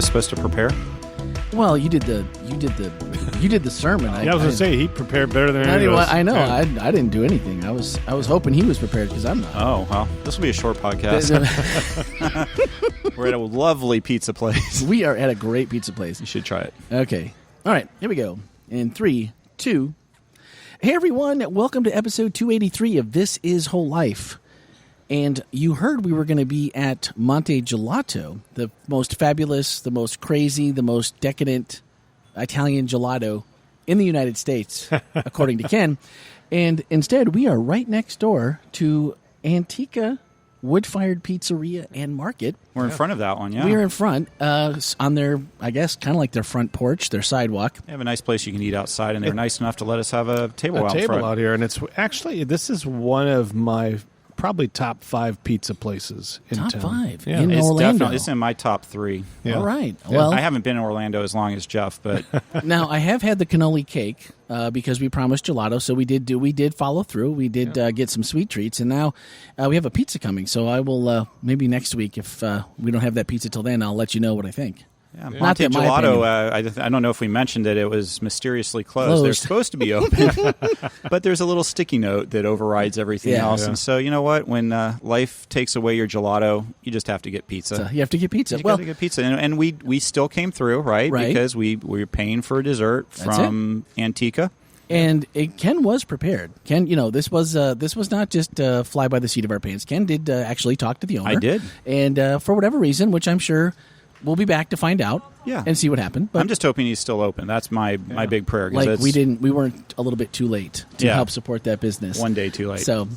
supposed to prepare? Well, you did the sermon. I was going to say he prepared better than any of us. I know. Yeah. I didn't do anything. I was hoping he was prepared because I'm not. Oh, well, this will be a short podcast. We're at a lovely pizza place. We are at a great pizza place. You should try it. Okay. All right. Here we go. In 3, 2. Hey, everyone. Welcome to episode 283 of This Is Whole Life. And you heard we were going to be at Monte Gelato, the most fabulous, the most crazy, the most decadent Italian gelato in the United States, according to Ken. And instead, we are right next door to Antica Wood-Fired Pizzeria and Market. We're in front of that one, yeah. We are in front on their, I guess, kind of like their front porch, their sidewalk. They have a nice place you can eat outside, and they're nice enough to let us have a table out front. Out here, and it's actually, this is one of my probably top 5 pizza places in town. Top 5 yeah. in It's Orlando. definitely, it's in my top 3. Yeah. All right. Yeah. Well, I haven't been in Orlando as long as Jeff, but now I have had the cannoli cake because we promised gelato, so we did follow through. We did get some sweet treats, and now we have a pizza coming. So I will maybe next week, if we don't have that pizza till then, I'll let you know what I think. yeah, Not Monte that my Gelato, opinion. I don't know if we mentioned it. It was mysteriously closed. They're supposed to be open, but there's a little sticky note that overrides everything else. Yeah. And so, you know what? When life takes away your gelato, you just have to get pizza. So you have to get pizza. You Well, got to get pizza, and we still came through, right? Right. Because we were paying for a dessert That's from Antica. and Ken was prepared. Ken, this was not just fly by the seat of our pants. Ken did actually talk to the owner. I did. And for whatever reason, which I'm sure we'll be back to find out and see what happened. But I'm just hoping he's still open. That's my big prayer. 'Cause like it's we weren't a little bit too late to help support that business. one day too late. So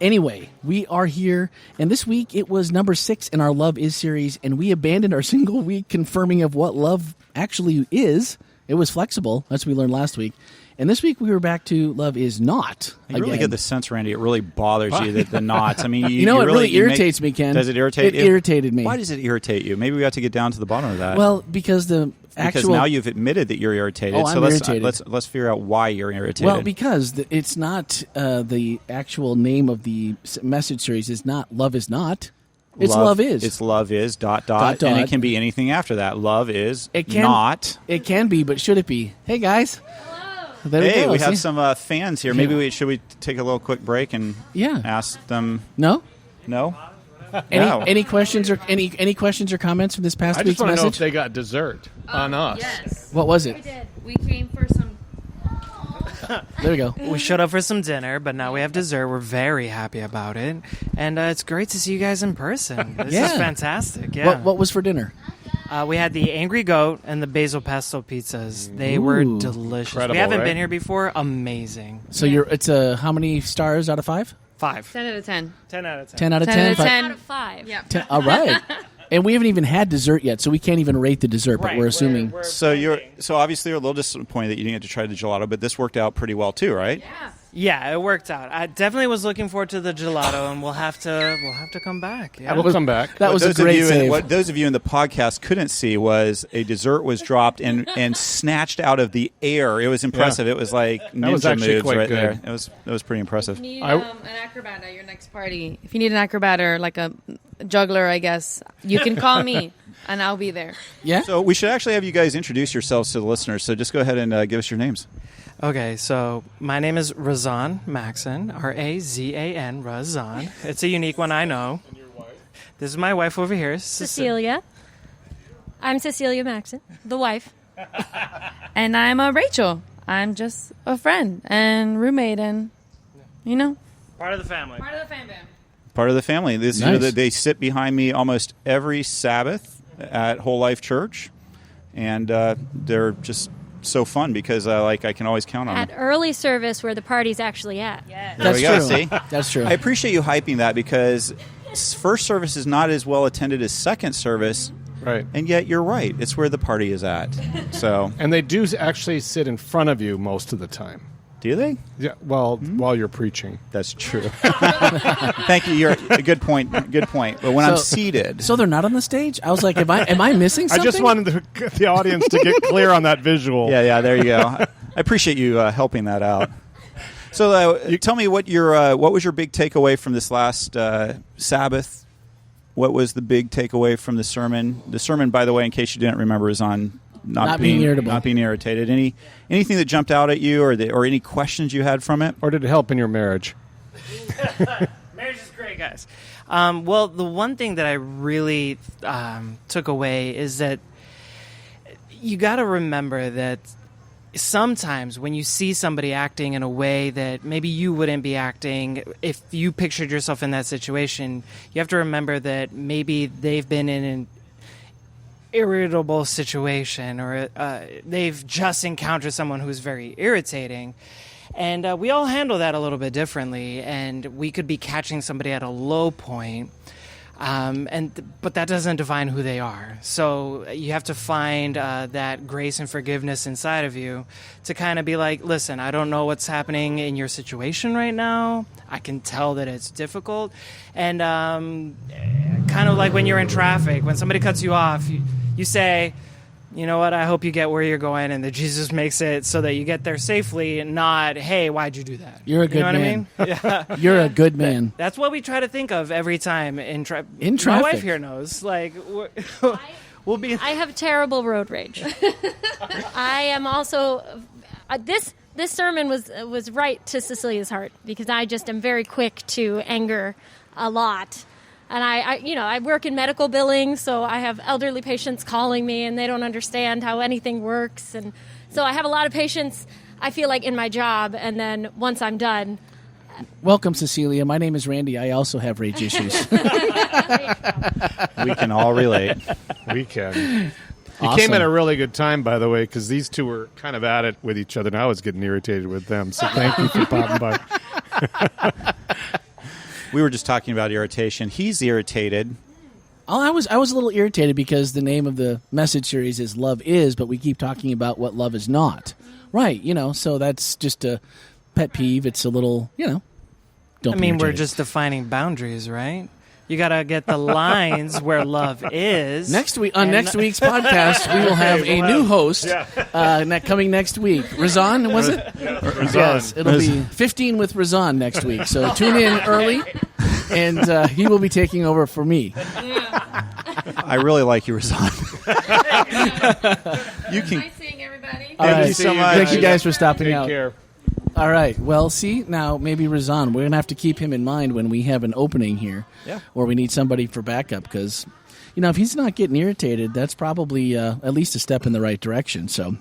anyway, we are here, and this week it was number 6 in our Love Is series, and we abandoned our single week confirming of what love actually is. It was flexible. That's what we learned last week. And this week we were back to Love Is Not. You really get the sense, Randy, it really bothers you that the knots. I mean, it really irritates me, Ken. Does it irritate you? It irritated me. Why does it irritate you? Maybe we have to get down to the bottom of that. Well, because because now you've admitted that you're irritated. Oh, so I'm let's irritated. let's figure out why you're irritated. Well, because it's not the actual name of the message series is not Love Is Not. It's Love Is. It's Love Is ... And it can be anything after that. Love is not. It can be, but should it be? Hey guys. There we have some fans here. Maybe should we take a little quick break and ask them? No. Any questions or any questions or comments from this past week's I just want to know if message? they got dessert on us. Yes. What was it? We did. We came for some. There we go. We showed up for some dinner, but now we have dessert. We're very happy about it. And it's great to see you guys in person. This is fantastic. Yeah. What was for dinner? We had the Angry Goat and the Basil Pesto pizzas. They were delicious. Incredible, we haven't right? been here before. Amazing. So it's how many stars out of 5? 5. 10 out of 10. 10 out of 10. 10 out of 10? 10 out of 10. out of 5. Yeah. All right. And we haven't even had dessert yet, so we can't even rate the dessert, but Right, we're assuming. we're So pending. obviously you're a little disappointed that you didn't get to try the gelato, but this worked out pretty well too, right? Yeah. Yeah, it worked out. I definitely was looking forward to the gelato, and we'll have to come back. Yeah. We'll come back. That was a great save. What those of you in the podcast couldn't see was a dessert was dropped and snatched out of the air. It was impressive. Yeah. It was like That was ninja actually moves quite right good. there. It was pretty impressive. If you need an acrobat at your next party, if you need an acrobat or like a juggler, I guess, you can call me, and I'll be there. Yeah? So we should actually have you guys introduce yourselves to the listeners. So just go ahead and give us your names. Okay, so my name is Razan Maxon, Razan, Razan. It's a unique one, I know. And your wife? This is my wife over here, Cecilia. I'm Cecilia Maxon, the wife. And I'm Rachel. I'm just a friend and roommate and, Part of the family. part of the fam bam. Part of the family. This, Nice. they sit behind me almost every Sabbath at WholeLife Church, and they're just so fun because I can always count on At them. early service where the party's actually at. Yes. There That's we go. true. See? That's true. I appreciate you hyping that because first service is not as well attended as second service, Right. and yet you're right. It's where the party is at. So, And they do actually sit in front of you most of the time. do they? Yeah. Well, while you're preaching. That's true. Thank you. You're a good point. Good point. But when I'm seated, So they're not on the stage? I was like, am I missing something? I just wanted the audience to get clear on that visual. yeah, there you go. I appreciate you helping that out. So tell me what was your big takeaway from this last Sabbath what was the big takeaway from the sermon? The sermon, by the way, in case you didn't remember, is on not being irritable. Not being irritated. Anything that jumped out at you, or any questions you had from it? Or did it help in your marriage? Marriage is great, guys. Well, the one thing that I really took away is that you got to remember that sometimes when you see somebody acting in a way that maybe you wouldn't be acting, if you pictured yourself in that situation, you have to remember that maybe they've been in an irritable situation, or they've just encountered someone who's very irritating. And we all handle that a little bit differently, and we could be catching somebody at a low point, but that doesn't define who they are. So you have to find that grace and forgiveness inside of you to kind of be like, listen, I don't know what's happening in your situation right now. I can tell that it's difficult. And kind of like when you're in traffic, when somebody cuts you off, you say, you know what, I hope you get where you're going, and that Jesus makes it so that you get there safely, and not, hey, why'd you do that? You're a good man. You know what I mean? Yeah. You're a good man. That's what we try to think of every time in traffic. traffic. My wife here knows. Like, we'll be. I have terrible road rage. I am also this sermon was right to Cecilia's heart, because I just am very quick to anger a lot. And I work in medical billing, so I have elderly patients calling me, and they don't understand how anything works. And so I have a lot of patience, I feel like, in my job. And then once I'm done. Welcome, Cecilia. My name is Randy. I also have rage issues. We can all relate. We can. You Awesome. came at a really good time, by the way, because these two were kind of at it with each other, and I was getting irritated with them. So thank you for popping by. We were just talking about irritation. He's irritated. Oh, I was a little irritated because the name of the message series is Love Is, but we keep talking about what love is not. Right, so that's just a pet peeve. It's a little, don't I be mean, we're irritated. just defining boundaries, right? You got to get the lines where love is. Next week's podcast, we will have a new host coming next week. Razan, was it? Razan. Yes, it'll be 15 with Razan next week. So tune in early, and he will be taking over for me. I really like you, Razan. You can. Nice seeing everybody. All right, you so much. Thank you guys for stopping Take out. care. All right. Well, see, now maybe Razan, we're going to have to keep him in mind when we have an opening here, or we need somebody for backup, because, if he's not getting irritated, that's probably at least a step in the right direction. So,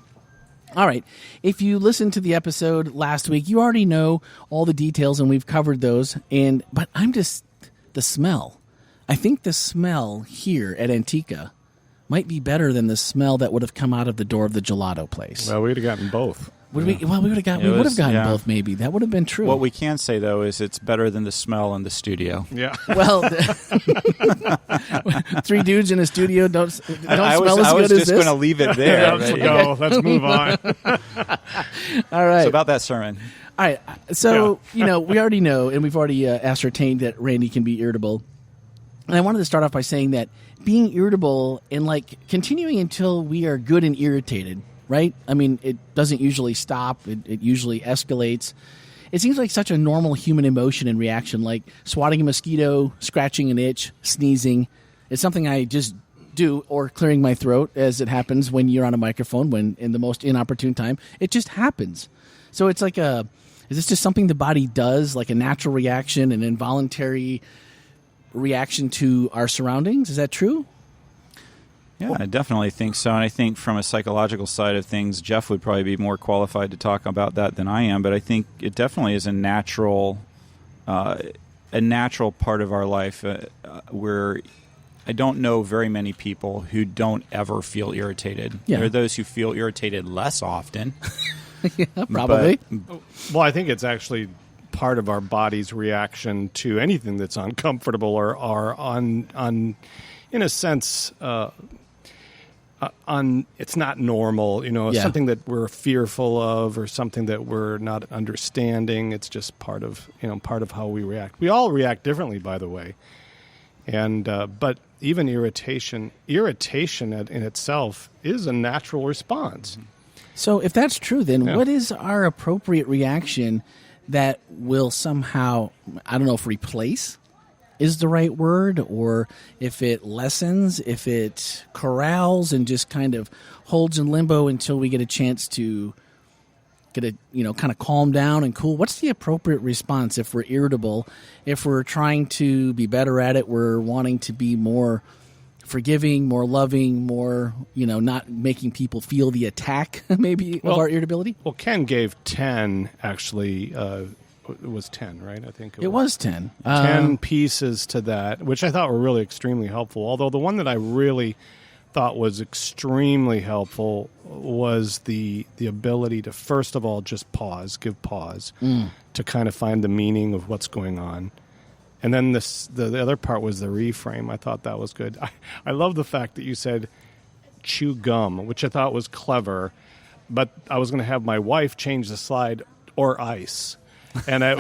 all right. If you listened to the episode last week, you already know all the details, and we've covered those. But I'm just, the smell. I think the smell here at Antica might be better than the smell that would have come out of the door of the gelato place. Well, we'd have gotten both. We would have gotten both. Maybe that would have been true. What we can say though is it's better than the smell in the studio. Yeah. Well, three dudes in a studio don't smell as good as this. I was just going to leave it there. Let's go. Let's move on. All right. So about that sermon. All right. So we already know, and we've already ascertained that Randy can be irritable. And I wanted to start off by saying that being irritable and continuing until we are good and irritated. Right? I mean, it doesn't usually stop. It usually escalates. It seems like such a normal human emotion and reaction, like swatting a mosquito, scratching an itch, sneezing. It's something I just do, or clearing my throat, as it happens when you're on a microphone, when in the most inopportune time. It just happens. So it's like is this just something the body does, like a natural reaction, an involuntary reaction to our surroundings? Is that true? Yeah, I definitely think so. And I think from a psychological side of things, Jeff would probably be more qualified to talk about that than I am. But I think it definitely is a natural part of our life where I don't know very many people who don't ever feel irritated. Yeah. There are those who feel irritated less often. Yeah, probably. Well, I think it's actually part of our body's reaction to anything that's uncomfortable or on in a sense, it's not normal, something that we're fearful of or something that we're not understanding. It's just part of how we react. We all react differently, by the way. And but even irritation in itself is a natural response. So if that's true, then what is our appropriate reaction that will somehow, I don't know if replace is the right word, or if it lessens, if it corrals and just kind of holds in limbo until we get a chance to get a, kind of calm down and cool. What's the appropriate response if we're irritable? If we're trying to be better at it, we're wanting to be more forgiving, more loving, more, not making people feel the attack maybe of our irritability? Well, Ken gave 10, actually. It was 10, right? I think it was 10. 10 pieces to that, which I thought were really extremely helpful. Although the one that I really thought was extremely helpful was the ability to, first of all, just give pause to kind of find the meaning of what's going on. And then the other part was the reframe. I thought that was good. I love the fact that you said chew gum, which I thought was clever, but I was going to have my wife change the slide or ice. And I'm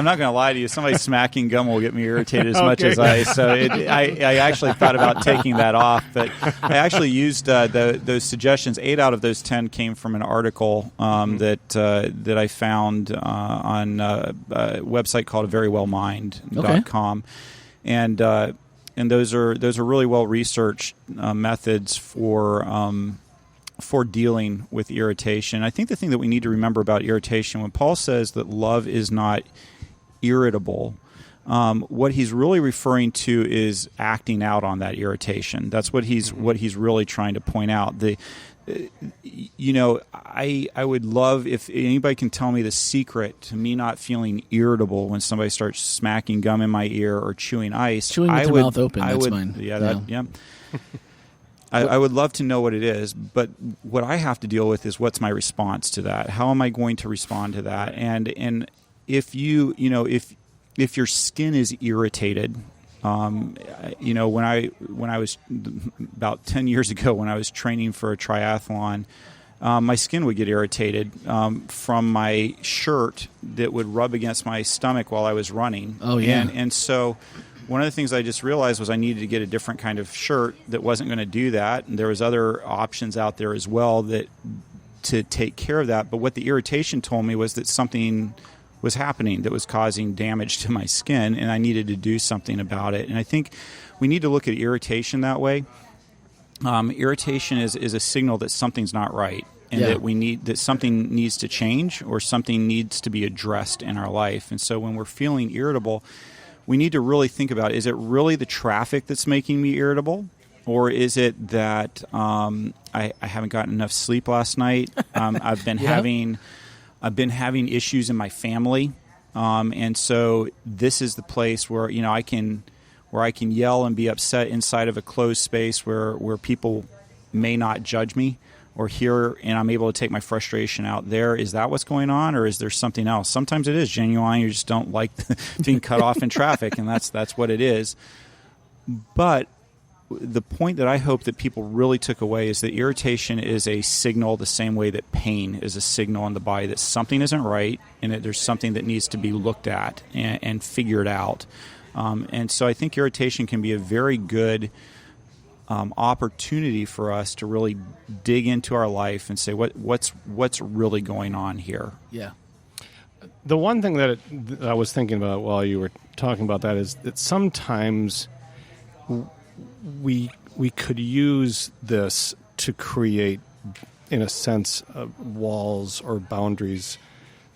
not going to lie to you. Somebody smacking gum will get me irritated as much as ice. So I actually thought about taking that off, but I actually used those suggestions. 8 out of those 10 came from an article that I found on a website called verywellmind.com, and those are really well researched methods for dealing with irritation. I think the thing that we need to remember about irritation, when Paul says that love is not irritable, what he's really referring to is acting out on that irritation. That's what he's really trying to point out. I would love if anybody can tell me the secret to me not feeling irritable when somebody starts smacking gum in my ear or chewing ice. Chewing with your mouth open, that's fine. Yeah. I would love to know what it is, but what I have to deal with is what's my response to that. How am I going to respond to that? And if if your skin is irritated, when I was about 10 years ago when I was training for a triathlon, my skin would get irritated from my shirt that would rub against my stomach while I was running. Oh yeah, and so. One of the things I just realized was I needed to get a different kind of shirt that wasn't going to do that. And there was other options out there as well to take care of that. But what the irritation told me was that something was happening that was causing damage to my skin, and I needed to do something about it. And I think we need to look at irritation that way. Irritation is a signal that something's not right, and that something needs to change or something needs to be addressed in our life. And so when we're feeling irritable, we need to really think about, is it really the traffic that's making me irritable? Or is it that I haven't gotten enough sleep last night? I've been having issues in my family, and so this is the place where I can yell and be upset inside of a closed space where people may not judge me or hear, and I'm able to take my frustration out there. Is that what's going on, or is there something else? Sometimes it is genuine. You just don't like being cut off in traffic, and that's what it is. But the point that I hope that people really took away is that irritation is a signal the same way that pain is a signal in the body that something isn't right and that there's something that needs to be looked at and figured out. And so I think irritation can be a very good opportunity for us to really dig into our life and say what's really going on here. Yeah. The one thing that I was thinking about while you were talking about that is that sometimes we could use this to create, in a sense, walls or boundaries.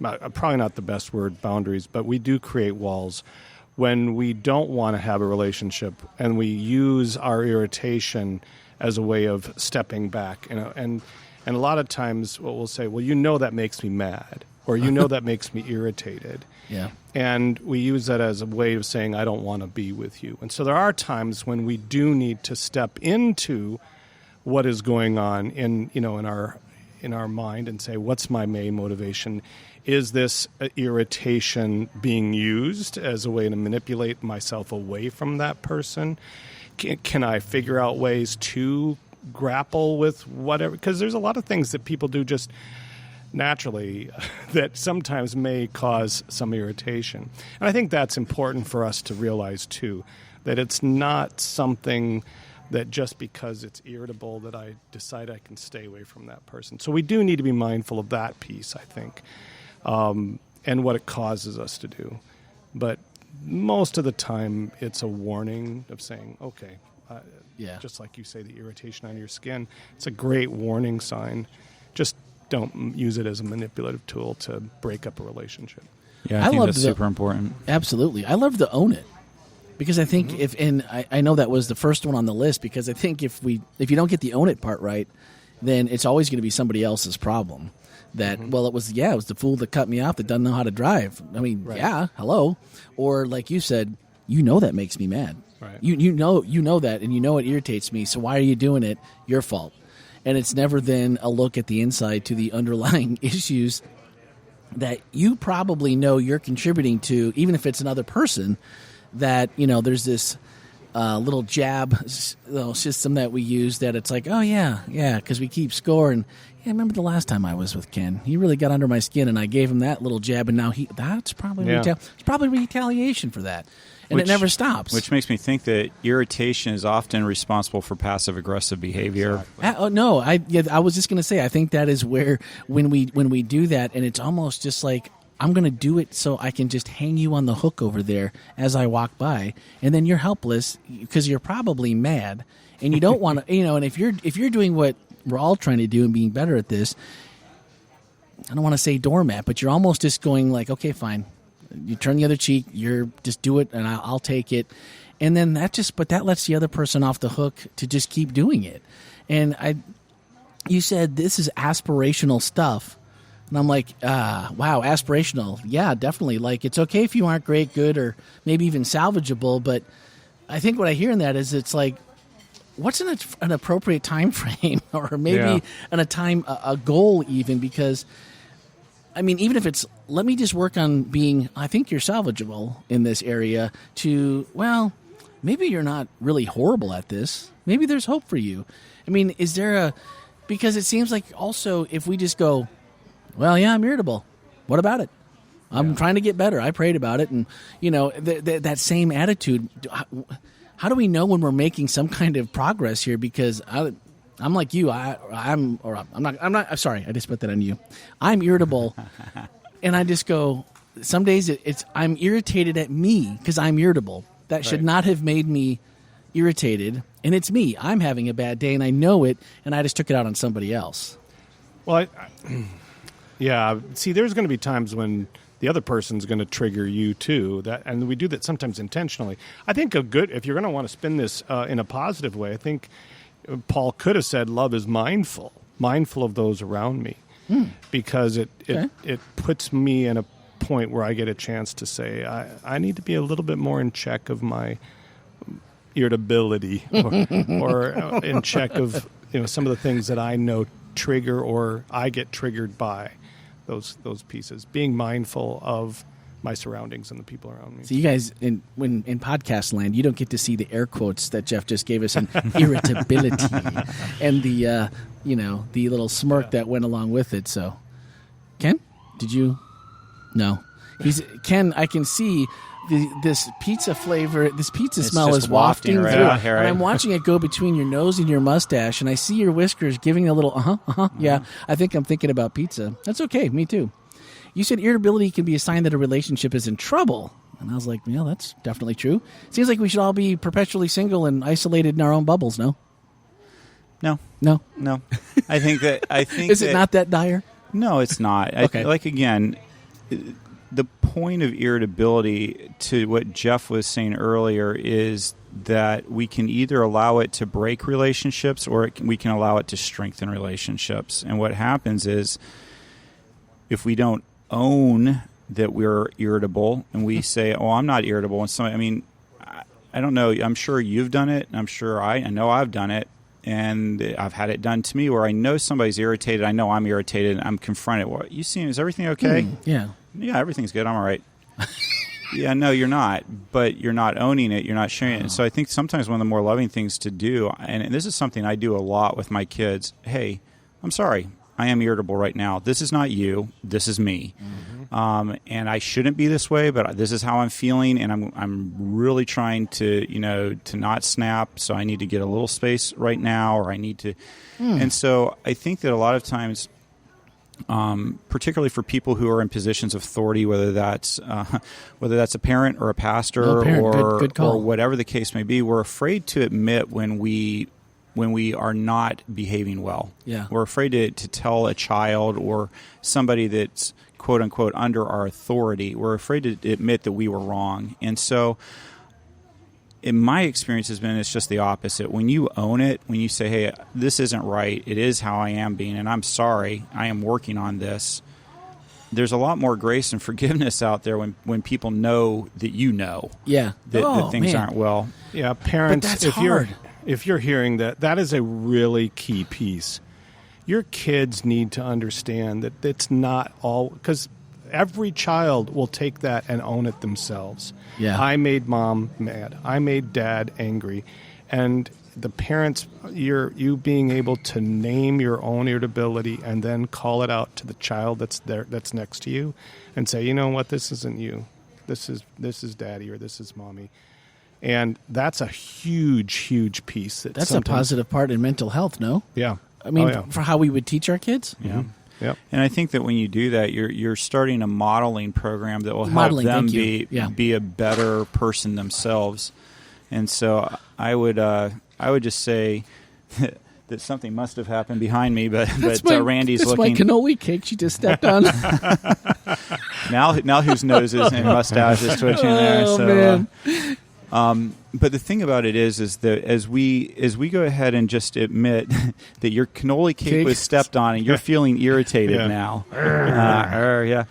Probably not the best word, boundaries, but we do create walls when we don't want to have a relationship, and we use our irritation as a way of stepping back. And a lot of times what we'll say, well, that makes me mad, or that makes me irritated. Yeah. And we use that as a way of saying, I don't want to be with you. And so there are times when we do need to step into what is going on in our mind and say, what's my main motivation? Is this irritation being used as a way to manipulate myself away from that person? Can I figure out ways to grapple with whatever? Because there's a lot of things that people do just naturally that sometimes may cause some irritation. And I think that's important for us to realize, too, that it's not something that just because it's irritable that I decide I can stay away from that person. So we do need to be mindful of that piece, I think, and what it causes us to do. But most of the time it's a warning of saying, okay, just like you say, the irritation on your skin, it's a great warning sign. Just don't use it as a manipulative tool to break up a relationship. Yeah, I think that's super important. Absolutely. I love to own it. Because I think I know that was the first one on the list, because I think if you don't get the own it part right, then it's always going to be somebody else's problem. That, it was the fool that cut me off that doesn't know how to drive. I mean, hello. Or like you said, that makes me mad. Right. You know that, and it irritates me. So why are you doing it? Your fault. And it's never then a look at the inside to the underlying issues that you probably know you're contributing to, even if it's another person. That, there's this little jab system that we use that it's like, oh, yeah, because we keep score. And I remember the last time I was with Ken. He really got under my skin, and I gave him that little jab, and now that's probably it's probably retaliation for that. And it never stops. Which makes me think that irritation is often responsible for passive-aggressive behavior. Exactly. No, I was just going to say, I think that is where, when we do that, and it's almost just like, I'm going to do it so I can just hang you on the hook over there as I walk by, and then you're helpless because you're probably mad, and you don't want to, and if you're doing what we're all trying to do and being better at this, I don't want to say doormat, but you're almost just going like, okay, fine. You turn the other cheek, you're just do it, and I'll take it. And then that lets the other person off the hook to just keep doing it. And you said this is aspirational stuff. And I'm like, wow, aspirational. Yeah, definitely. Like, it's okay if you aren't great, good, or maybe even salvageable. But I think what I hear in that is it's like, what's an appropriate time frame, or maybe a goal even? Because, I mean, even if it's, let me just work on being, I think you're salvageable in this area, to, well, maybe you're not really horrible at this. Maybe there's hope for you. I mean, is there because it seems like also if we just go, well, yeah, I'm irritable. What about it? I'm trying to get better. I prayed about it. And, that same attitude, how do we know when we're making some kind of progress here? Because I'm like you. I'm sorry. I just put that on you. I'm irritable. And I just go, some days I'm irritated at me because I'm irritable. That should not have made me irritated. And it's me. I'm having a bad day and I know it. And I just took it out on somebody else. Well, yeah. See, there's going to be times when the other person's going to trigger you too. And we do that sometimes intentionally. I think if you're going to want to spin this in a positive way, I think Paul could have said, love is mindful of those around me, because it puts me in a point where I get a chance to say, I need to be a little bit more in check of my irritability, or in check of some of the things that I know trigger or I get triggered by. Those pieces, being mindful of my surroundings and the people around me. So you guys, in podcast land, you don't get to see the air quotes that Jeff just gave us in irritability and the the little smirk that went along with it. So, Ken, did you? No, Ken. I can see this pizza flavor. This pizza smell is wafting right through, out here, and right? I'm watching it go between your nose and your mustache, and I see your whiskers giving a little yeah. I think I'm thinking about pizza. That's okay. Me too. You said irritability can be a sign that a relationship is in trouble. And I was like, yeah, that's definitely true. Seems like we should all be perpetually single and isolated in our own bubbles, no? No. I think Is it not that dire? No, it's not. Okay. Again, the point of irritability, to what Jeff was saying earlier, is that we can either allow it to break relationships or we can allow it to strengthen relationships. And what happens is, if we don't own that we're irritable and we say, oh, I'm not irritable, and I don't know, I'm sure you've done it, I'm sure I know I've done it, and I've had it done to me where I know somebody's irritated, I know I'm irritated, and I'm confronted. What you seeing? Is everything okay? Yeah, everything's good, I'm all right. Yeah, no, you're not, but you're not owning it, you're not sharing it. So I think sometimes one of the more loving things to do, and this is something I do a lot with my kids, hey, I'm sorry, I am irritable right now. This is not you. This is me. Mm-hmm. And I shouldn't be this way, but this is how I'm feeling, and I'm really trying to not snap. So I need to get a little space right now, or I need to. And so I think that a lot of times particularly for people who are in positions of authority, whether that's a parent or a pastor Good call. or whatever the case may be. We're afraid to admit when we are not behaving well. Yeah. We're afraid to tell a child or somebody that's quote unquote under our authority. We're afraid to admit that we were wrong. And so in my experience has been it's just the opposite. When you own it, when you say, hey, this isn't right, it is how I am being, and I'm sorry, I am working on this, there's a lot more grace and forgiveness out there when people know that you know that things aren't well. Yeah, parents, but that's hard. If you're hearing that is a really key piece. Your kids need to understand that it's not all, because every child will take that and own it themselves. Yeah. I made mom mad. I made dad angry. And the parents, you being able to name your own irritability and then call it out to the child that's next to you and say, you know what, this isn't you. This is daddy or this is mommy. And that's a huge, huge piece. That's a positive part in mental health, no? Yeah. I mean, for how we would teach our kids? Yeah. Mm-hmm. Yep. And I think that when you do that, you're starting a modeling program that will help them be a better person themselves. And so I would just say that something must have happened behind me, but Randy's looking. That's my cannoli cake she just stepped on. now whose noses and mustache is twitching there? Oh, so, man. But the thing about it is that as we go ahead and just admit that your cannoli cake was stepped on and you're feeling irritated now, yeah.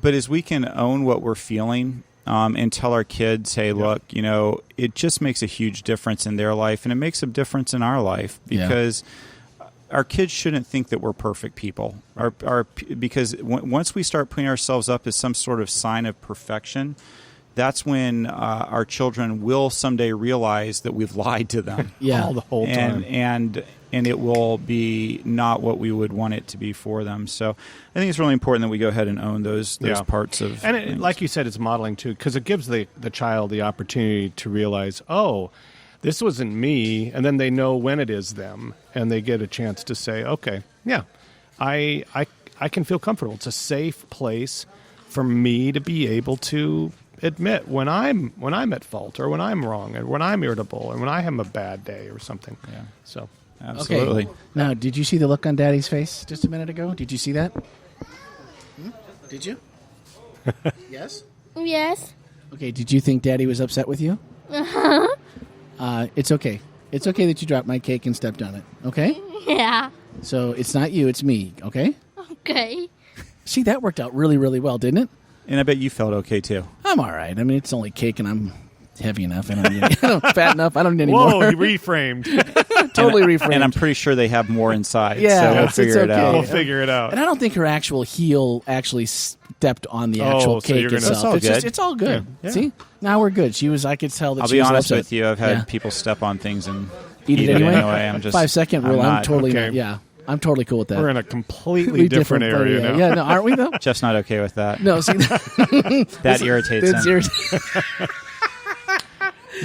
But as we can own what we're feeling and tell our kids, hey, look, it just makes a huge difference in their life, and it makes a difference in our life because our kids shouldn't think that we're perfect people. Because once we start putting ourselves up as some sort of sign of perfection, that's when our children will someday realize that we've lied to them all the whole time. And it will be not what we would want it to be for them. So I think it's really important that we go ahead and own those parts of and it, like you said, it's modeling too, because it gives the child the opportunity to realize, oh, this wasn't me, and then they know when it is them, and they get a chance to say, okay, yeah, I can feel comfortable. It's a safe place for me to be able to admit when I'm at fault or when I'm wrong and when I'm irritable or when I have a bad day or something. Yeah. So absolutely. Okay. Now, did you see the look on Daddy's face just a minute ago? Did you see that? Did you? Yes? Yes. Okay, did you think Daddy was upset with you? Uh-huh. It's okay. It's okay that you dropped my cake and stepped on it, okay? Yeah. So it's not you, it's me, okay? Okay. See, that worked out really, really well, didn't it? And I bet you felt okay, too. I'm all right. I mean, it's only cake, and I'm heavy enough. I'm fat enough. I don't need any more. Whoa, you reframed. Totally reframed. And I'm pretty sure they have more inside, Yeah, so we'll it's figure it okay. out. We'll figure it out. And I don't think her actual heel actually stepped on the actual so cake you're gonna- itself. It's all good. It's all good. Yeah. See? Now we're good. I could tell that I'll she be was honest upset. with you. I've had Yeah. people step on things and Eat it anyway? I'm just 5-second rule. I'm not- totally okay. not. Yeah. I'm totally cool with that. We're in a completely different area now. Yeah, no, aren't we though? just not okay with that. No, see, That irritates that's them. irritating.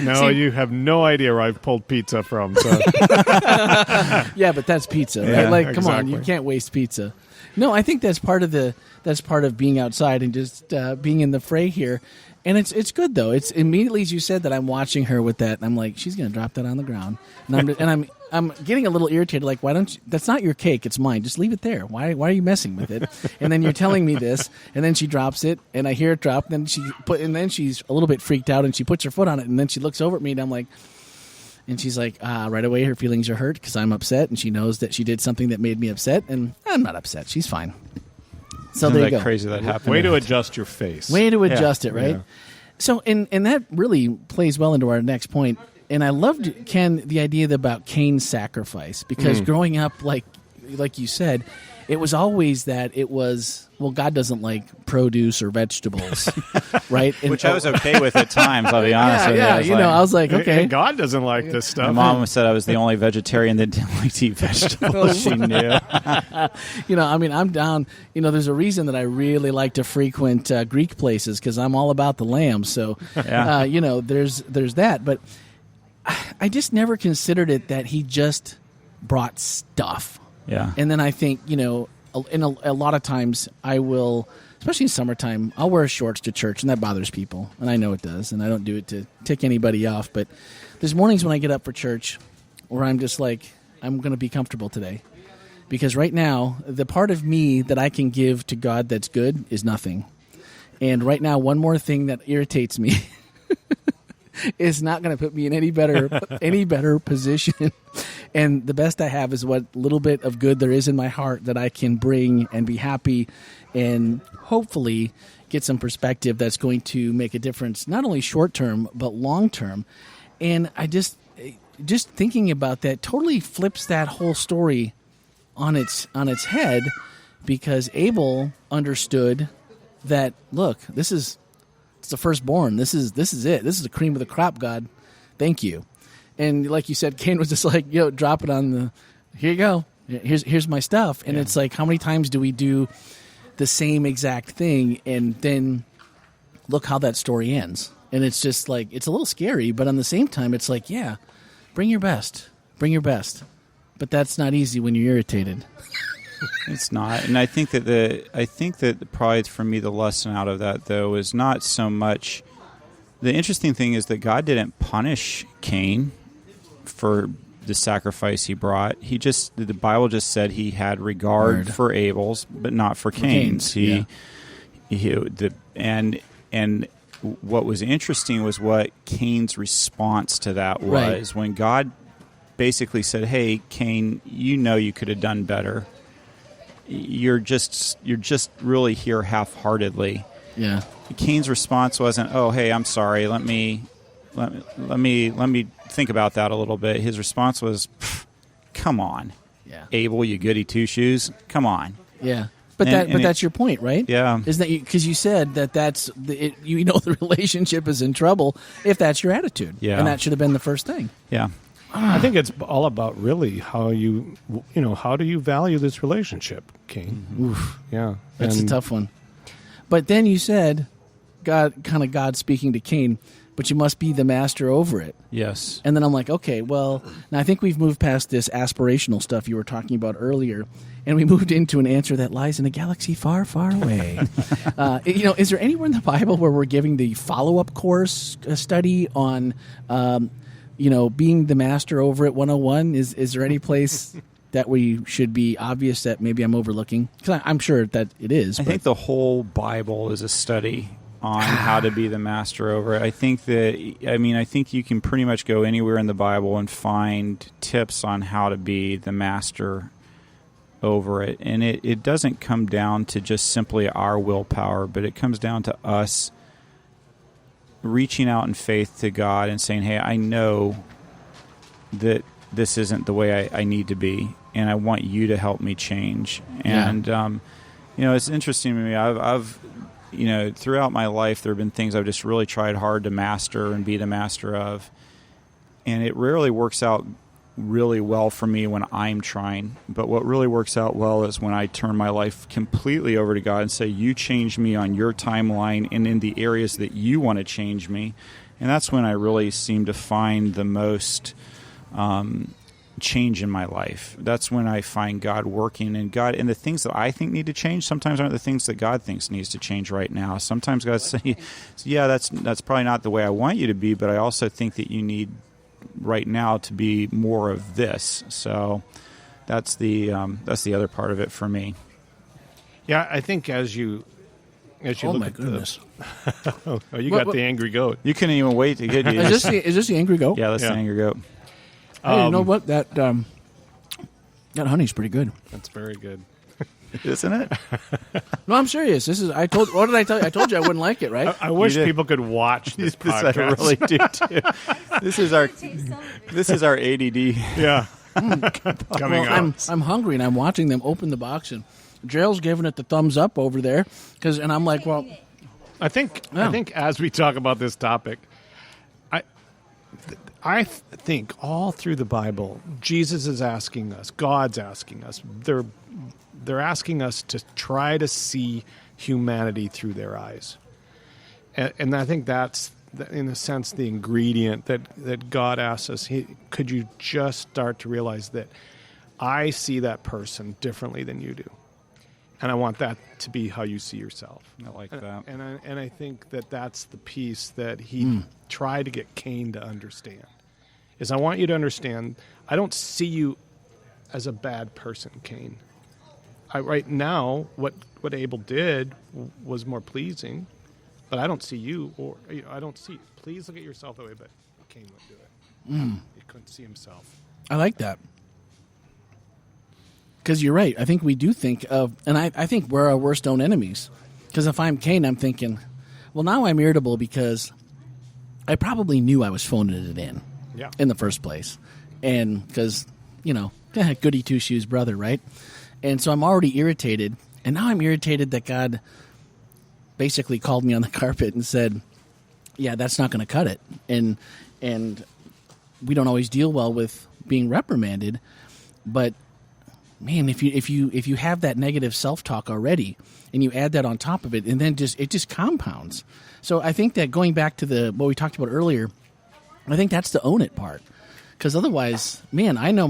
No, you have no idea where I've pulled pizza from. So. Yeah, but that's pizza, right? Yeah, Like, come on, exactly. you can't waste pizza. No, I think that's part of being outside and just being in the fray here. And it's good though. It's immediately as you said that I'm watching her with that, and I'm like, she's gonna drop that on the ground, and I'm getting a little irritated. Like, why don't you? That's not your cake. It's mine. Just leave it there. Why are you messing with it? And then you're telling me this, and then she drops it, and I hear it drop. And then she's a little bit freaked out, and she puts her foot on it, and then she looks over at me, and I'm like, and she's like, right away her feelings are hurt because I'm upset, and she knows that she did something that made me upset, and I'm not upset. She's fine. So Isn't there that you go. crazy that happened? Way to adjust your face. Way to adjust it, right? Yeah. So, and that really plays well into our next point. And I loved, Ken, the idea about Cain's sacrifice, because growing up, like you said, it was always that it was, well, God doesn't like produce or vegetables, right? And, Which I was okay with at times, I'll be honest with you. I was like, okay. And God doesn't like this stuff. My mom said I was the only vegetarian that didn't like to eat vegetables. She knew. I mean, I'm down. There's a reason that I really like to frequent Greek places because I'm all about the lamb. So, Yeah. there's that. But I just never considered it that he just brought stuff. Yeah. And then I think, a lot of times I will, especially in summertime, I'll wear shorts to church, and that bothers people, and I know it does, and I don't do it to tick anybody off, but there's mornings when I get up for church where I'm just like, I'm going to be comfortable today. Because right now, the part of me that I can give to God that's good is nothing. And right now, one more thing that irritates me is not going to put me in any better position. And the best I have is what little bit of good there is in my heart that I can bring and be happy and hopefully get some perspective that's going to make a difference, not only short term, but long term. And I just thinking about that totally flips that whole story on its head, because Abel understood that, look, it's the firstborn. This is it. This is the cream of the crop, God. Thank you. And like you said, Cain was just like, drop it on the, here you go. Here's my stuff. And it's like, how many times do we do the same exact thing, and then look how that story ends? And it's just like, it's a little scary, but on the same time, it's like, yeah, bring your best. But that's not easy when you're irritated. It's not, and I think that probably for me the lesson out of that though is not so much. The interesting thing is that God didn't punish Cain for the sacrifice he brought. The Bible just said he had regard for Abel's, but not for Cain's. And what was interesting was what Cain's response to that was when God basically said, "Hey, Cain, you could have done better. You're just really here half-heartedly." Yeah. Cain's response wasn't, "Oh, hey, I'm sorry. Let me think about that a little bit." His response was, "Come on, Abel, you goody two shoes. Come on." Yeah. But that's your point, right? Yeah. Isn't that because you said that's the relationship is in trouble if that's your attitude. Yeah. And that should have been the first thing. Yeah. I think it's all about really how how do you value this relationship, Cain? Mm-hmm. Oof. Yeah. That's a tough one. But then you said, God speaking to Cain, but you must be the master over it. Yes. And then I'm like, okay, well, now I think we've moved past this aspirational stuff you were talking about earlier, and we moved into an answer that lies in a galaxy far, far away. Is there anywhere in the Bible where we're giving the follow-up course study on, being the master over it 101? Is there any place that we should be obvious that maybe I'm overlooking? Because I'm sure that it is. I think the whole Bible is a study on how to be the master over it. I think you can pretty much go anywhere in the Bible and find tips on how to be the master over it. And it doesn't come down to just simply our willpower, but it comes down to us reaching out in faith to God and saying, hey, I know that this isn't the way I need to be, and I want you to help me change. And, it's interesting to me. I've throughout my life, there have been things I've just really tried hard to master and be the master of. And it rarely works out really well for me when I'm trying. But what really works out well is when I turn my life completely over to God and say, you change me on your timeline and in the areas that you want to change me. And that's when I really seem to find the most change in my life. That's when I find God working, and the things that I think need to change sometimes aren't the things that God thinks needs to change right now. Sometimes God says, yeah, that's probably not the way I want you to be, but I also think that you need right now to be more of this. So that's the other part of it for me. Yeah, I think as you oh look my at goodness. Got the angry goat. You couldn't even wait to get you. Is this the angry goat? Yeah, that's the angry goat. Hey, you know what? That honey's pretty good. That's very good. Isn't it? No, I'm serious. What did I tell you? I told you I wouldn't like it, right? I wish people could watch this podcast. I really do too. This is our ADD. Yeah. Coming up. I'm hungry, and I'm watching them open the box, and Gerald's giving it the thumbs up over there, and I'm like, well, I think as we talk about this topic, I think all through the Bible, Jesus is asking us, God's asking us, they're asking us to try to see humanity through their eyes. And I think that's, in a sense, the ingredient that God asks us. Could you just start to realize that I see that person differently than you do? And I want that to be how you see yourself. I like that. And I think that that's the piece that he tried to get Cain to understand. Is I want you to understand, I don't see you as a bad person, Cain. Right now, what Abel did was more pleasing, but I don't see you, or I don't see. Please look at yourself that way, but Cain wouldn't do it. He couldn't see himself. I like that. Because you're right. I think we do think of, and I think we're our worst own enemies. Because if I'm Cain, I'm thinking, well, now I'm irritable because I probably knew I was phoning it in the first place. And because, goody two-shoes brother, right? And so I'm already irritated. And now I'm irritated that God basically called me on the carpet and said, yeah, that's not going to cut it. And we don't always deal well with being reprimanded. But man, if you have that negative self-talk already and you add that on top of it, and then it just compounds. So I think that going back to what we talked about earlier, I think that's the own it part. Because otherwise, man, I know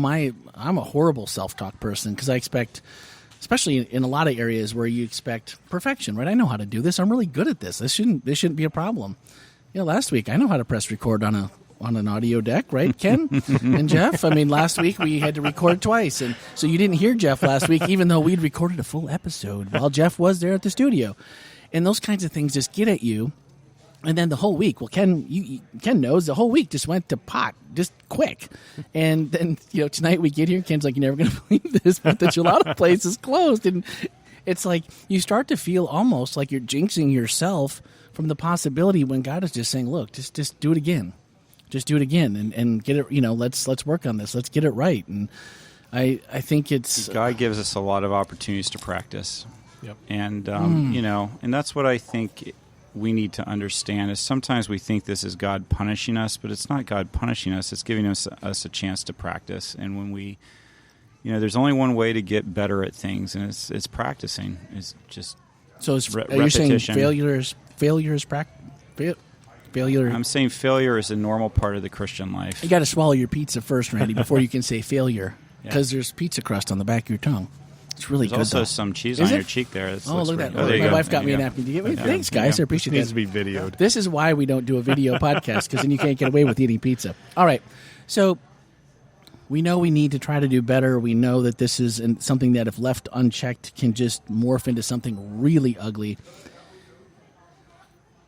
I'm a horrible self-talk person because I expect, especially in a lot of areas where you expect perfection, right? I know how to do this. I'm really good at this. This shouldn't be a problem. Last week I know how to press record on an audio deck, right, Ken and Jeff? I mean, last week we had to record twice, and so you didn't hear Jeff last week, even though we'd recorded a full episode while Jeff was there at the studio. And those kinds of things just get at you. And then the whole week, well, Ken knows the whole week just went to pot, just quick. And then, tonight we get here, Ken's like, you're never going to believe this, but the gelato place is closed. And it's like you start to feel almost like you're jinxing yourself from the possibility when God is just saying, look, just do it again. Just do it again and get it, let's work on this. Let's get it right. And I think it's... God gives us a lot of opportunities to practice. Yep. And, and that's what I think we need to understand is sometimes we think this is God punishing us, but it's not God punishing us. It's giving us a chance to practice. And when we, there's only one way to get better at things, and it's practicing. It's just are repetition. You saying failure is practice? Failure. I'm saying failure is a normal part of the Christian life. You got to swallow your pizza first, Randy, before you can say failure, because there's pizza crust on the back of your tongue. It's really There's good. Also, some cheese on your cheek there. Look at that! My wife got me a napkin. Thanks, guys. I appreciate that. Needs to be videoed. This is why we don't do a video podcast, because then you can't get away with eating pizza. All right, so we know we need to try to do better. We know that this is something that, if left unchecked, can just morph into something really ugly.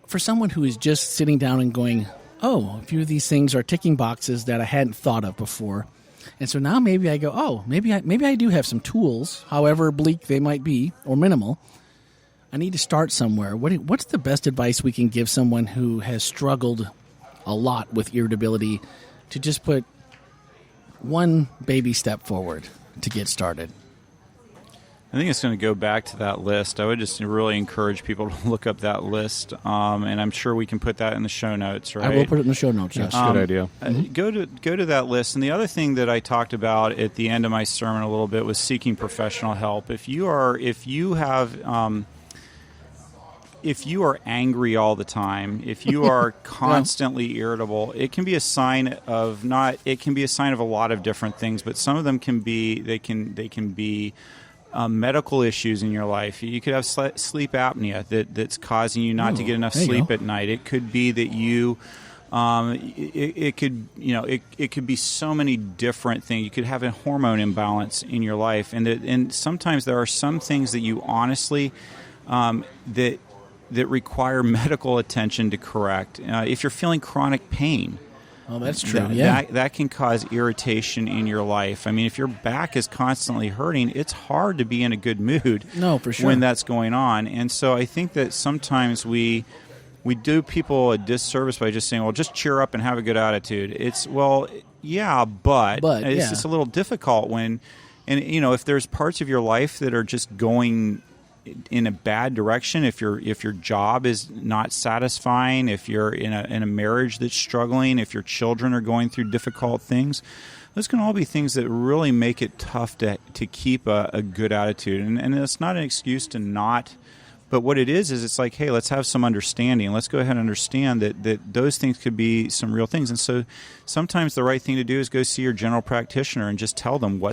For someone who is just sitting down and going, oh, a few of these things are ticking boxes that I hadn't thought of before. And so now maybe I go, oh, maybe I do have some tools, however bleak they might be or minimal. I need to start somewhere. What's the best advice we can give someone who has struggled a lot with irritability to just put one baby step forward to get started? I think it's going to go back to that list. I would just really encourage people to look up that list, and I'm sure we can put that in the show notes, right? I will put it in the show notes, yes. Good idea. Go to that list. And the other thing that I talked about at the end of my sermon a little bit was seeking professional help. If you are angry all the time, if you are constantly irritable, it can be a sign of a lot of different things, but some of them can be medical issues in your life. You could have sleep apnea that's causing you not to get enough sleep at night. It could be that you, it could be so many different things. You could have a hormone imbalance in your life, and sometimes there are some things that you honestly that require medical attention to correct. If you're feeling chronic pain. Oh, that's true. That can cause irritation in your life. I mean, if your back is constantly hurting, it's hard to be in a good mood. No, for sure. When that's going on. And so I think that sometimes we do people a disservice by just saying, well, just cheer up and have a good attitude. It's, but it's just a little difficult if there's parts of your life that are just going in a bad direction, if your job is not satisfying, if you're in a marriage that's struggling, if your children are going through difficult things, those can all be things that really make it tough to keep a good attitude. And it's not an excuse to not But what it is it's like, hey, let's have some understanding. Let's go ahead and understand that those things could be some real things. And so sometimes the right thing to do is go see your general practitioner and just tell them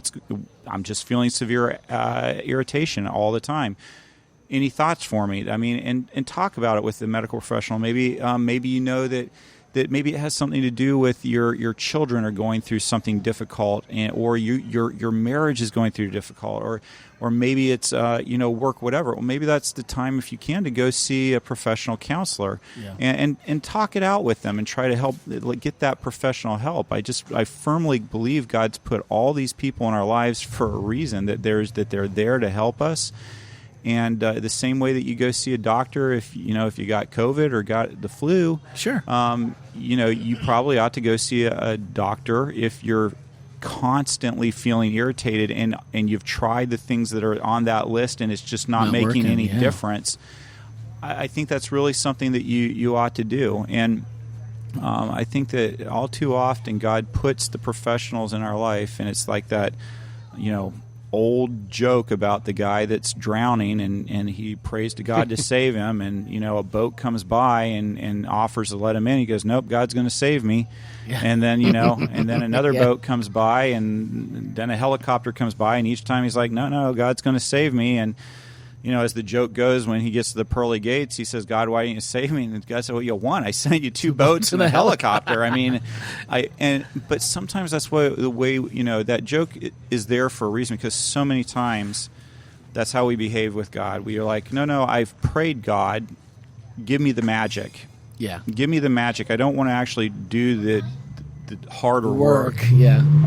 I'm just feeling severe irritation all the time. Any thoughts for me? I mean, and talk about it with the medical professional. Maybe you know that maybe it has something to do with your children are going through something difficult, or your marriage is going through difficult, or maybe it's work, whatever. Well, maybe that's the time, if you can, to go see a professional counselor and talk it out with them and try to help get that professional help. I firmly believe God's put all these people in our lives for a reason, that they're there to help us. And the same way that you go see a doctor if you got COVID or got the flu, sure, you probably ought to go see a doctor if you're constantly feeling irritated and you've tried the things that are on that list and it's just not making working, any difference. I think that's really something that you ought to do. And I think that all too often God puts the professionals in our life, and it's like that, old joke about the guy that's drowning and he prays to God to save him, and a boat comes by and offers to let him in. He goes, nope, God's going to save me. And then and then another boat comes by, and then a helicopter comes by, and each time he's like, no, God's going to save me. And as the joke goes, when he gets to the pearly gates, he says, God, why didn't you save me? And God said, well, you won. I sent you 2 boats and a helicopter. I mean, but sometimes that's the way, that joke is there for a reason, because so many times that's how we behave with God. We are like, no, I've prayed, God, give me the magic. Yeah. Give me the magic. I don't want to actually do the harder work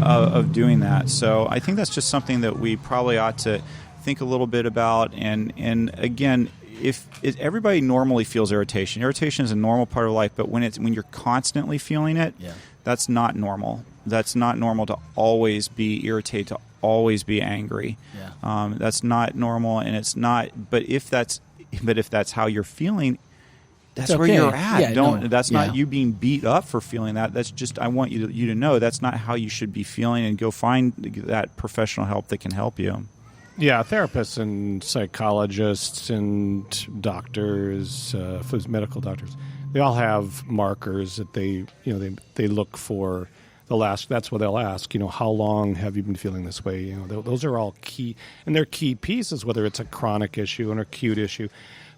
of doing that. So I think that's just something that we probably ought to think a little bit about. And again, if everybody normally feels irritation is a normal part of life, but when you're constantly feeling it, that's not normal. That's not normal to always be irritated, to always be angry. That's not normal, and it's not. But if that's how you're feeling, that's where you're at. That's not you being beat up for feeling that. That's just, I want you to know that's not how you should be feeling, and go find that professional help that can help you. Yeah, therapists and psychologists and doctors, medical doctors, they all have markers that they look for. That's what they'll ask. How long have you been feeling this way? Those are all key, and they're key pieces, whether it's a chronic issue, an acute issue.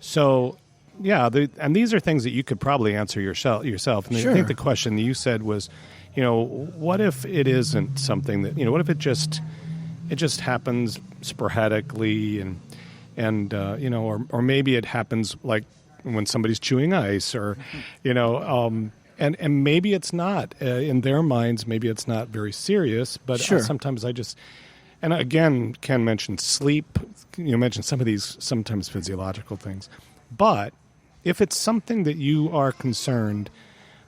So, and these are things that you could probably answer yourself. And sure. I think the question that you said was, what if it isn't something that, what if it just happens sporadically, and or maybe it happens like when somebody's chewing ice, or and maybe it's not in their minds, maybe it's not very serious, but sometimes and again, Ken mentioned sleep, mentioned some of these sometimes physiological things, but if it's something that you are concerned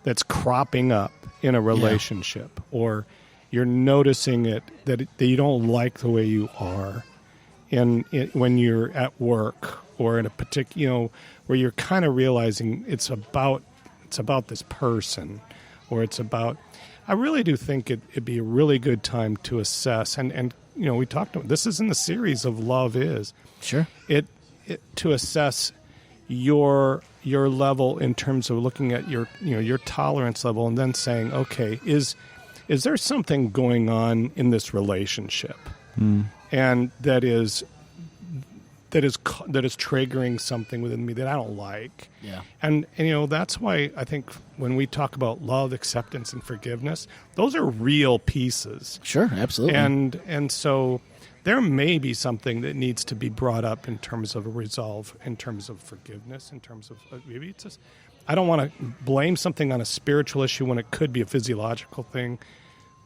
that's cropping up in a relationship, or you're noticing that you don't like the way you are, when you're at work, or in a particular, where you're kind of realizing it's about this person, or it's about. I really do think it'd be a really good time to assess, and we talked about this is in the series of Love Is. Sure. It to assess your level in terms of looking at your tolerance level, and then saying, okay, is there something going on in this relationship, and that is triggering something within me that I don't like? Yeah. And that's why I think when we talk about love, acceptance, and forgiveness, those are real pieces. Sure, absolutely. And so there may be something that needs to be brought up in terms of a resolve, in terms of forgiveness, in terms of maybe it's just. I don't want to blame something on a spiritual issue when it could be a physiological thing,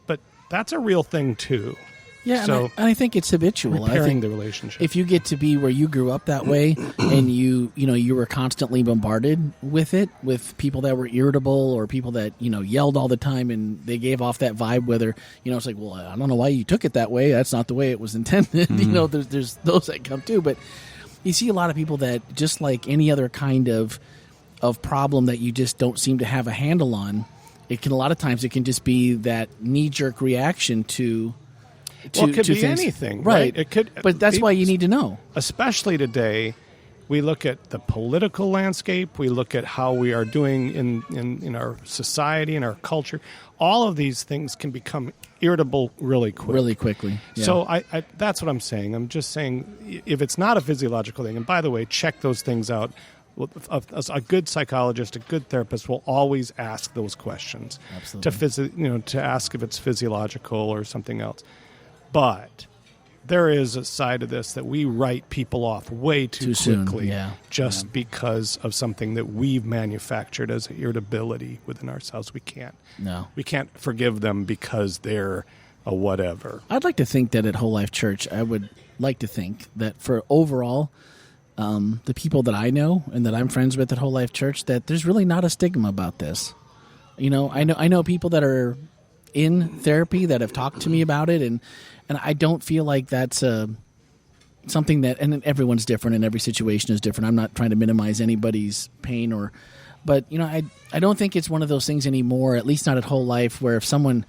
but that's a real thing too. Yeah, so and I think it's habitual. Repairing I think the relationship. If you get to be where you grew up that way, and you were constantly bombarded with it, with people that were irritable, or people that yelled all the time, and they gave off that vibe. Whether it's like, well, I don't know why you took it that way. That's not the way it was intended. There's those that come too, but you see a lot of people that, just like any other kind of problem that you just don't seem to have a handle on, a lot of times it can just be that knee-jerk reaction to it could be things. anything, right? It could, but that's why you need to know. Especially today, We look at the political landscape. We look at how we are doing in our society, in our culture. All of these things can become irritable really quickly. Really quickly. Yeah. So I that's what I'm saying. I'm just saying if it's not a physiological thing, and by the way, check those things out. A good psychologist, a good therapist will always ask those questions. Absolutely. To ask if it's physiological or something else. But there is a side of this that we write people off way too quickly because of something that we've manufactured as irritability within ourselves. We can't forgive them because they're a whatever. I'd like to think that at WholeLife Church, I would like to think that for overall the people that I know and that I'm friends with at WholeLife Church, that there's really not a stigma about this. I know people that are in therapy that have talked to me about it, and I don't feel like that's something that, and everyone's different and every situation is different. I'm not trying to minimize anybody's pain but I don't think it's one of those things anymore, at least not at WholeLife, where if someone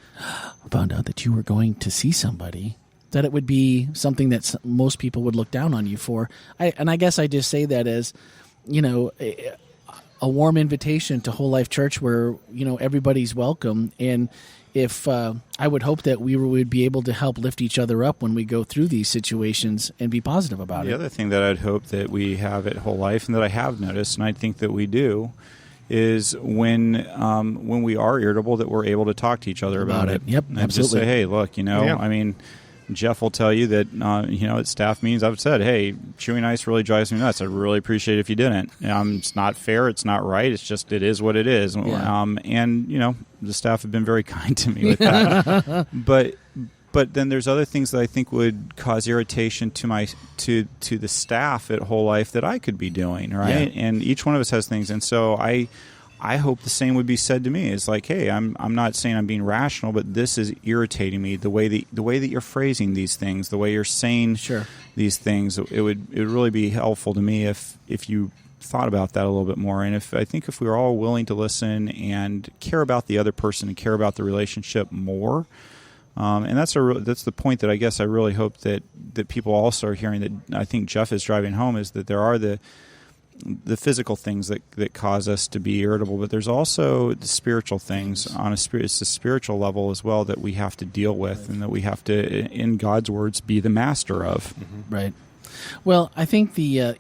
found out that you were going to see somebody, that it would be something that most people would look down on you for. I guess I just say that as, a warm invitation to WholeLife Church where, everybody's welcome. And if I would hope that we would be able to help lift each other up when we go through these situations and be positive about it. The other thing that I'd hope that we have at WholeLife, and that I have noticed, and I think that we do, is when we are irritable, that we're able to talk to each other about it. Yep, and absolutely. Just say, hey, look, I mean, Jeff will tell you that, at staff meetings, I've said, hey, chewing ice really drives me nuts. I'd really appreciate it if you didn't. It's not fair. It's not right. It's just, it is what it is. Yeah. The staff have been very kind to me with that. But then there's other things that I think would cause irritation to the staff at WholeLife that I could be doing, right? Yeah. And each one of us has things. And so I hope the same would be said to me. It's like, hey, I'm not saying I'm being rational, but this is irritating me. The way that you're phrasing these things, the way you're saying these things, it would really be helpful to me if you thought about that a little bit more. And I think if we were all willing to listen and care about the other person and care about the relationship more, and that's the point that I guess I really hope that people also are hearing, that I think Jeff is driving home, is that there are the physical things that cause us to be irritable, but there's also the spiritual things it's the spiritual level as well that we have to deal with, and that we have to, in God's words, be the master of. Mm-hmm. Right. Well, I think the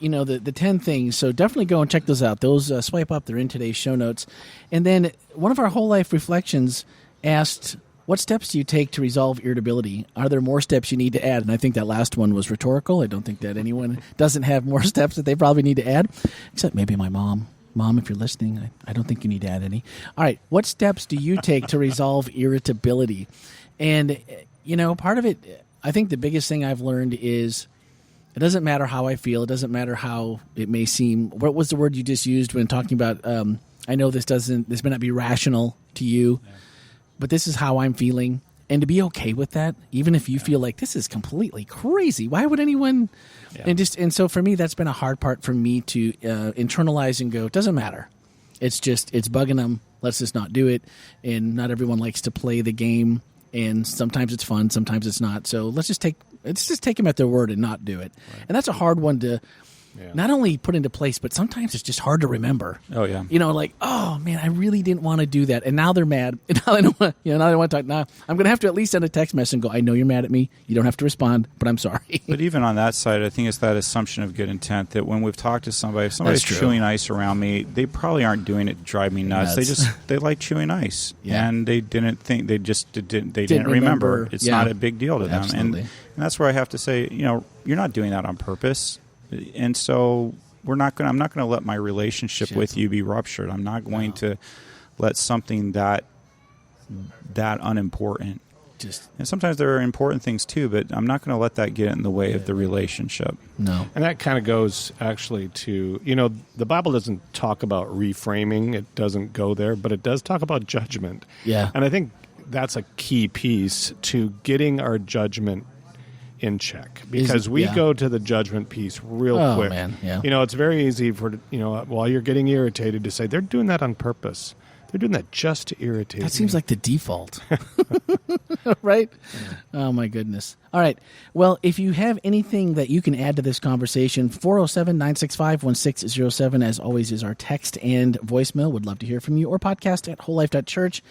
10 things, so definitely go and check those out. Those swipe up, they're in today's show notes. And then one of our WholeLife reflections asked, what steps do you take to resolve irritability? Are there more steps you need to add? And I think that last one was rhetorical. I don't think that anyone doesn't have more steps that they probably need to add, except maybe my mom. Mom, if you're listening, I don't think you need to add any. All right, what steps do you take to resolve irritability? And, part of it, I think the biggest thing I've learned is it doesn't matter how I feel. It doesn't matter how it may seem. What was the word you just used when talking about, I know this may not be rational to you, but this is how I'm feeling, and to be okay with that, even if you feel like this is completely crazy. Why would anyone? Yeah. And so for me, that's been a hard part for me to internalize and go, it doesn't matter. It's bugging them. Let's just not do it. And not everyone likes to play the game, and sometimes it's fun, sometimes it's not. So let's just take them at their word and not do it. Right. And that's a hard one to not only put into place, but sometimes it's just hard to remember. Oh yeah. Like, oh man, I really didn't want to do that, and now they're mad. And now they don't want. Now they want to talk. Now I'm going to have to at least send a text message and go, I know you're mad at me. You don't have to respond, but I'm sorry. But even on that side, I think it's that assumption of good intent that when we've talked to somebody, if somebody's chewing ice around me, they probably aren't doing it to drive me nuts. They like chewing ice, and they didn't think they didn't remember. It's not a big deal to them, and that's where I have to say, you're not doing that on purpose. And so I'm not going to let my relationship with you be ruptured. I'm not going to let something that unimportant. And sometimes there are important things too, but I'm not going to let that get in the way of the relationship. No. And that kind of goes actually to, the Bible doesn't talk about reframing. It doesn't go there, but it does talk about judgment. Yeah. And I think that's a key piece to getting our judgment in check, because we go to the judgment piece real quick. Man. Yeah. It's very easy for, while you're getting irritated, to say they're doing that on purpose. They're doing that just to irritate That seems like the default. Right? Oh, my goodness. All right. Well, if you have anything that you can add to this conversation, 407-965-1607, as always, is our text and voicemail. Would love to hear from you. Or podcast at WholeLife.Church.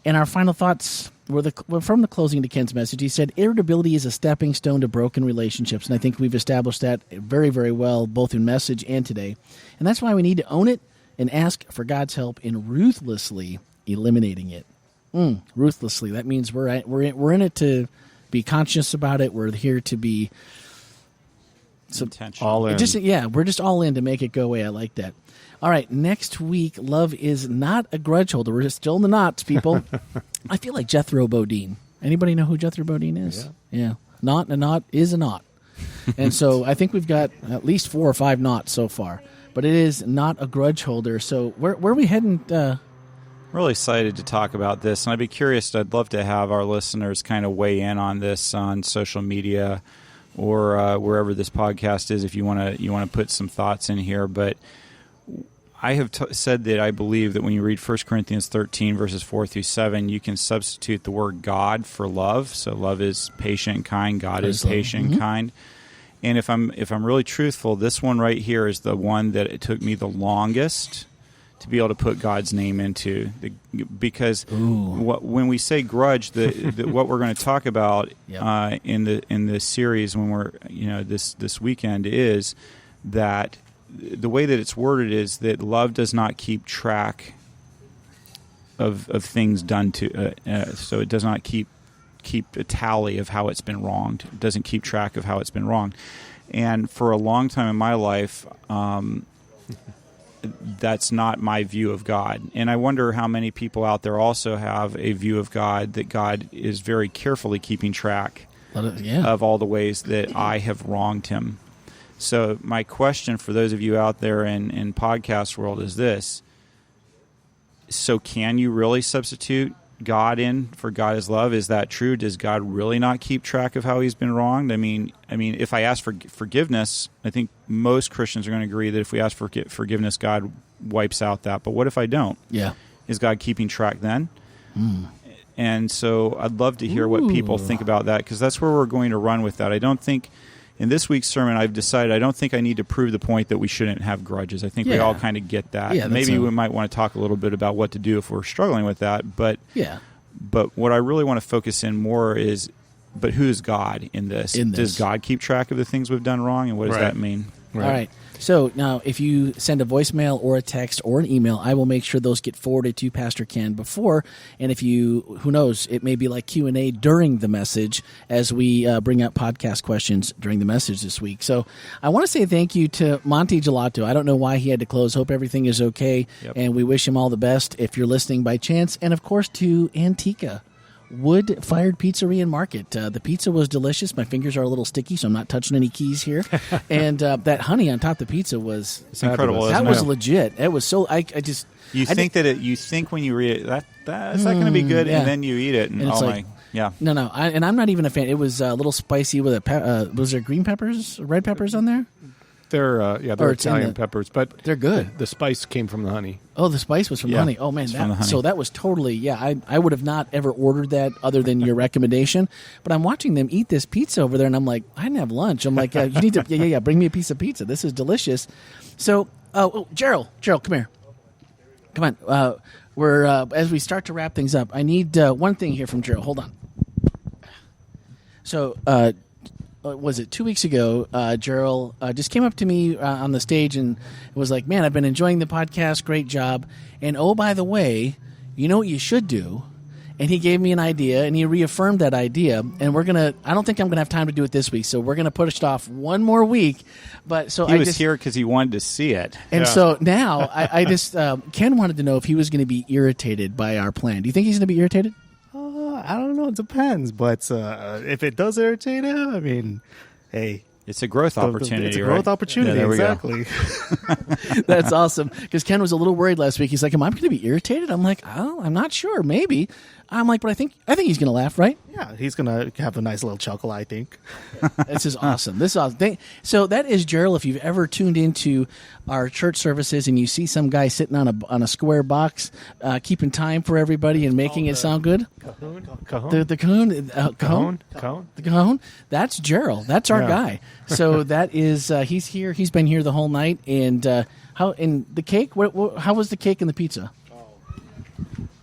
And our final thoughts were from the closing to Ken's message. He said, irritability is a stepping stone to broken relationships. And I think we've established that very, very well, both in message and today. And that's why we need to own it and ask for God's help in ruthlessly eliminating it. Ruthlessly. That means we're in it to be conscious about it. We're here to be intentional. all in. We're just all in to make it go away. I like that. All right, next week, love is not a grudge holder. We're just still in the knots, people. I feel like Jethro Bodine. Anybody know who Jethro Bodine is? Yeah. Not a knot is a knot. And so I think we've got at least 4 or 5 knots so far. But it is not a grudge holder. So where are we heading? Really excited to talk about this, and I'd be curious. I'd love to have our listeners kind of weigh in on this on social media or wherever this podcast is. If you want to put some thoughts in here, but I have said that I believe that when you read 1 Corinthians 13 verses 4 through 7, you can substitute the word God for love. So love is patient and kind. God is patient and kind. And if I'm really truthful, this one right here is the one that it took me the longest to be able to put God's name into, because when we say grudge, what we're going to talk about in the series when we're this weekend is that the way that it's worded is that love does not keep track of things done to so it does not keep a tally of how it's been wronged. It doesn't keep track of how it's been wronged. And for a long time in my life, that's not my view of God. And I wonder how many people out there also have a view of God, that God is very carefully keeping track of all the ways that I have wronged him. So my question for those of you out there in podcast world is this. So can you really substitute God in for God is love? Is that true? Does God really not keep track of how he's been wronged? I mean, if I ask for forgiveness, I think most Christians are going to agree that if we ask for forgiveness, God wipes out that. But what if I don't? Yeah. Is God keeping track then? And so I'd love to hear what people think about that, because that's where we're going to run with that. I don't think in this week's sermon I've decided I don't think I need to prove the point that we shouldn't have grudges. I think we all kind of get that. Yeah, maybe we might want to talk a little bit about what to do if we're struggling with that. But what I really want to focus in more is, but who is God in this? Does God keep track of the things we've done wrong, and what does that mean? All right. So now if you send a voicemail or a text or an email, I will make sure those get forwarded to Pastor Ken before. And if you, who knows, it may be like Q&A during the message as we bring up podcast questions during the message this week. So I want to say thank you to Monte Gelato. I don't know why he had to close. Hope everything is okay. And we wish him all the best if you're listening by chance. And of course to Antica Wood-Fired Pizzeria and Market. The pizza was delicious. My fingers are a little sticky, so I'm not touching any keys here. And that honey on top of the pizza was incredible. That was legit. It was so. You think when you read it that's not going to be good, and then you eat it, and it's like, No, and I'm not even a fan. It was a little spicy with was there green peppers, red peppers on there? They're Italian peppers, but they're good. The spice came from the honey. Oh, the spice was from the honey. Oh man, so that was totally I would have not ever ordered that other than your recommendation. But I'm watching them eat this pizza over there, and I'm like, I didn't have lunch. I'm like, you need to bring me a piece of pizza. This is delicious. So, Gerald, come here. Come on. We're as we start to wrap things up, I need one thing here from Gerald. Hold on. So. Was it 2 weeks ago, Gerald just came up to me on the stage and was like, man, I've been enjoying the podcast. Great job. And oh, by the way, you know what you should do? And he gave me an idea, and he reaffirmed that idea. And I don't think I'm going to have time to do it this week, so we're going to push it off one more week. But so he was here because he wanted to see it. And so now I just, Ken wanted to know if he was going to be irritated by our plan. Do you think he's going to be irritated? I don't know. It depends. But if it does irritate him, I mean, hey. It's a growth opportunity, It's a growth opportunity, there exactly. That's awesome. Because Ken was a little worried last week. He's like, am I going to be irritated? I'm like, oh, I'm not sure. Maybe. I'm like, but I think he's going to laugh, right? Yeah, he's gonna have a nice little chuckle, I think. This is awesome. This is awesome. So that is Gerald. If you've ever tuned into our church services and you see some guy sitting on a square box, keeping time for everybody and making it sound good. Cajon? The cajon. The cajon. That's Gerald. That's our guy. So that is he's here. He's been here the whole night. And the cake? How was the cake and the pizza?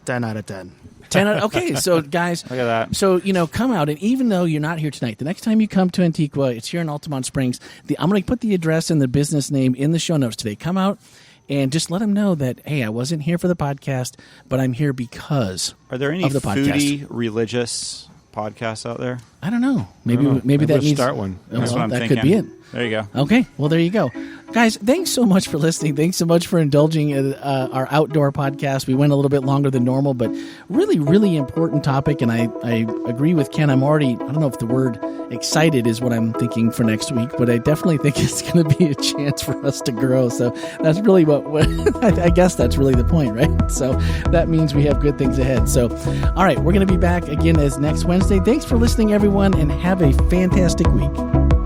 10 out of 10. 10 out. Okay, so guys, Look at that. So come out, and even though you're not here tonight, the next time you come to Antigua, it's here in Altamont Springs. I'm going to put the address and the business name in the show notes today. Come out and just let them know that, hey, I wasn't here for the podcast, but I'm here because Are there any of the podcast. foodie religious podcasts out there? I don't know. Maybe Maybe that needs start one. That's what I'm that thinking. could be it. There you go. Okay, well, there you go. Guys, thanks so much for listening. Thanks so much for indulging in our outdoor podcast. We went a little bit longer than normal, but really, really important topic. And I agree with Ken. I don't know if the word excited is what I'm thinking for next week, but I definitely think it's going to be a chance for us to grow. So that's really what I guess that's really the point, right? So that means we have good things ahead. So, all right, we're going to be back again as next Wednesday. Thanks for listening, everyone, and have a fantastic week.